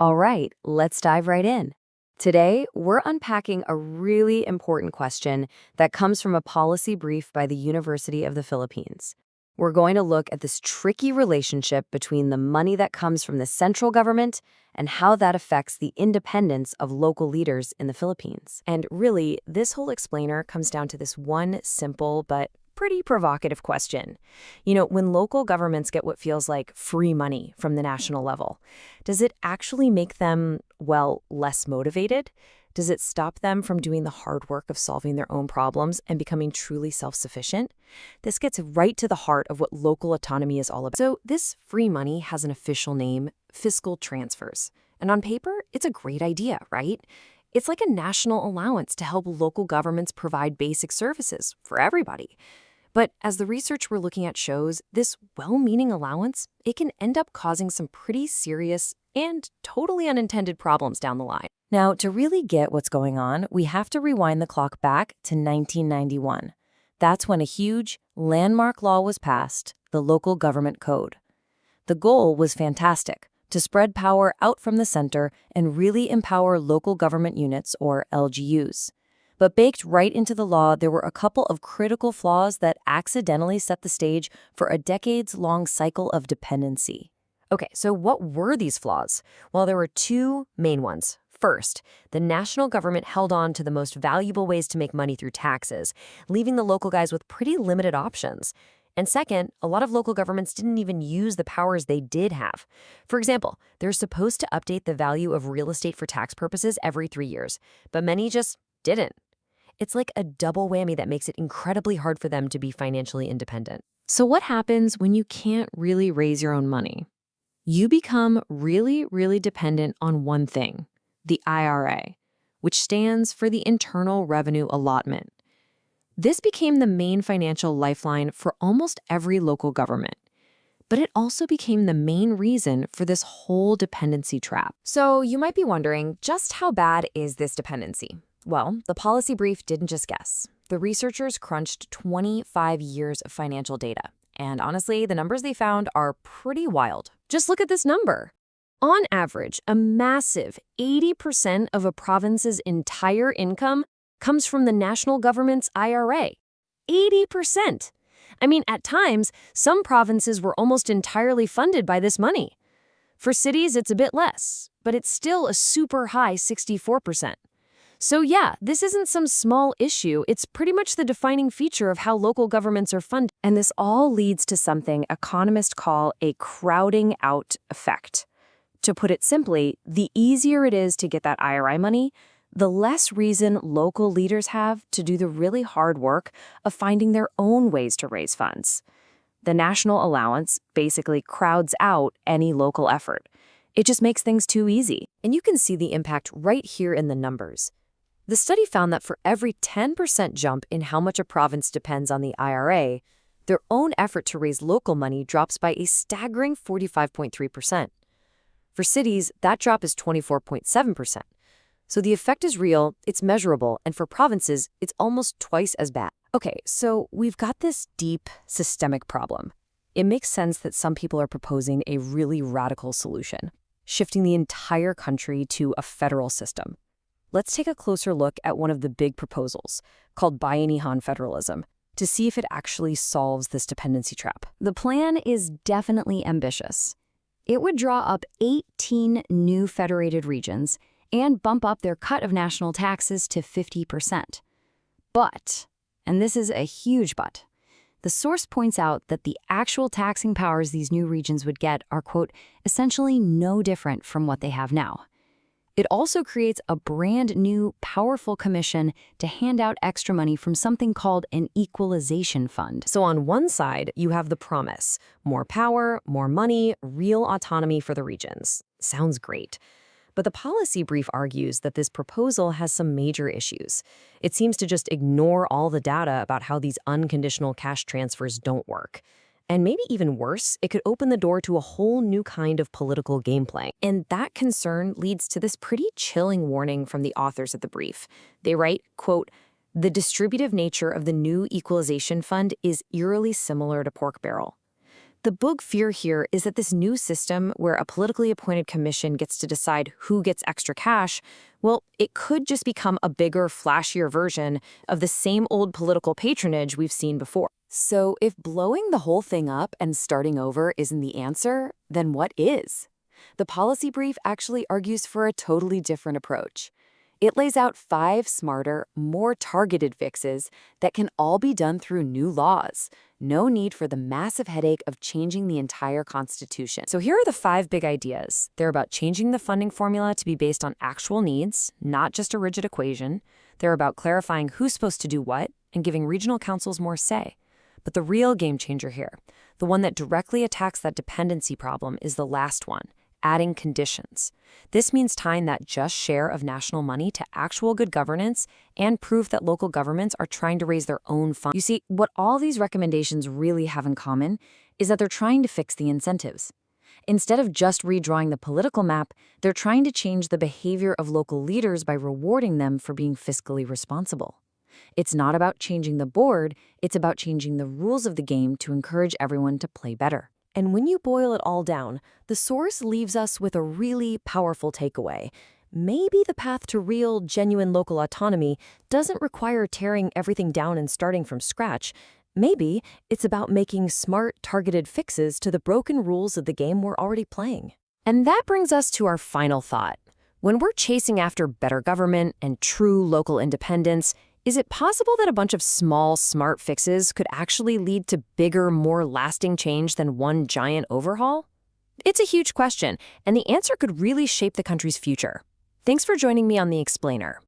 All right, let's dive right in. Today, we're unpacking a really important question that comes from a policy brief by the University of the Philippines. We're going to look at this tricky relationship between the money that comes from the central government and how that affects the independence of local leaders in the Philippines. And really, this whole explainer comes down to this one simple but pretty provocative question. When local governments get what feels like free money from the national level, does it actually make them, well, less motivated? Does it stop them from doing the hard work of solving their own problems and becoming truly self-sufficient? This gets right to the heart of what local autonomy is all about. So this free money has an official name, fiscal transfers. And on paper, it's a great idea, right? It's like a national allowance to help local governments provide basic services for everybody. But as the research we're looking at shows, this well-meaning allowance, it can end up causing some pretty serious and totally unintended problems down the line. Now, to really get what's going on, we have to rewind the clock back to 1991. That's when a huge, landmark law was passed, the Local Government Code. The goal was fantastic, to spread power out from the center and really empower local government units, or LGUs. But baked right into the law, there were a couple of critical flaws that accidentally set the stage for a decades-long cycle of dependency. Okay, so what were these flaws? Well, there were two main ones. First, the national government held on to the most valuable ways to make money through taxes, leaving the local guys with pretty limited options. And second, a lot of local governments didn't even use the powers they did have. For example, they're supposed to update the value of real estate for tax purposes every 3 years, but many just didn't. It's like a double whammy that makes it incredibly hard for them to be financially independent. So what happens when you can't really raise your own money? You become really, really dependent on one thing, the IRA, which stands for the Internal Revenue Allotment. This became the main financial lifeline for almost every local government. But it also became the main reason for this whole dependency trap. So you might be wondering, just how bad is this dependency? Well, the policy brief didn't just guess. The researchers crunched 25 years of financial data. And honestly, the numbers they found are pretty wild. Just look at this number. On average, a massive 80% of a province's entire income comes from the national government's IRA. 80%! I mean, at times, some provinces were almost entirely funded by this money. For cities, it's a bit less, but it's still a super high 64%. So yeah, this isn't some small issue. It's pretty much the defining feature of how local governments are funded. And this all leads to something economists call a crowding out effect. To put it simply, the easier it is to get that IRA money, the less reason local leaders have to do the really hard work of finding their own ways to raise funds. The national allowance basically crowds out any local effort. It just makes things too easy. And you can see the impact right here in the numbers. The study found that for every 10% jump in how much a province depends on the IRA, their own effort to raise local money drops by a staggering 45.3%. For cities, that drop is 24.7%. So the effect is real, it's measurable, and for provinces, it's almost twice as bad. Okay, so we've got this deep, systemic problem. It makes sense that some people are proposing a really radical solution, shifting the entire country to a federal system. Let's take a closer look at one of the big proposals, called Bayanihan federalism, to see if it actually solves this dependency trap. The plan is definitely ambitious. It would draw up 18 new federated regions and bump up their cut of national taxes to 50%. But, and this is a huge but, the source points out that the actual taxing powers these new regions would get are, quote, essentially no different from what they have now. It also creates a brand new, powerful commission to hand out extra money from something called an equalization fund. So on one side, you have the promise, more power, more money, real autonomy for the regions. Sounds great. But the policy brief argues that this proposal has some major issues. It seems to just ignore all the data about how these unconditional cash transfers don't work. And maybe even worse, it could open the door to a whole new kind of political game playing. And that concern leads to this pretty chilling warning from the authors of the brief. They write, quote, "The distributive nature of the new equalization fund is eerily similar to pork barrel." The big fear here is that this new system, where a politically appointed commission gets to decide who gets extra cash, well, it could just become a bigger, flashier version of the same old political patronage we've seen before. So if blowing the whole thing up and starting over isn't the answer, then what is? The policy brief actually argues for a totally different approach. It lays out 5 smarter, more targeted fixes that can all be done through new laws. No need for the massive headache of changing the entire Constitution. So here are the 5 big ideas. They're about changing the funding formula to be based on actual needs, not just a rigid equation. They're about clarifying who's supposed to do what and giving regional councils more say. But the real game changer here, the one that directly attacks that dependency problem, is the last one: adding conditions. This means tying that just share of national money to actual good governance and proof that local governments are trying to raise their own funds. You see, what all these recommendations really have in common is that they're trying to fix the incentives. Instead of just redrawing the political map, they're trying to change the behavior of local leaders by rewarding them for being fiscally responsible. It's not about changing the board, it's about changing the rules of the game to encourage everyone to play better. And when you boil it all down, the source leaves us with a really powerful takeaway. Maybe the path to real, genuine local autonomy doesn't require tearing everything down and starting from scratch. Maybe it's about making smart, targeted fixes to the broken rules of the game we're already playing. And that brings us to our final thought. When we're chasing after better government and true local independence, is it possible that a bunch of small, smart fixes could actually lead to bigger, more lasting change than one giant overhaul? It's a huge question, and the answer could really shape the country's future. Thanks for joining me on The Explainer.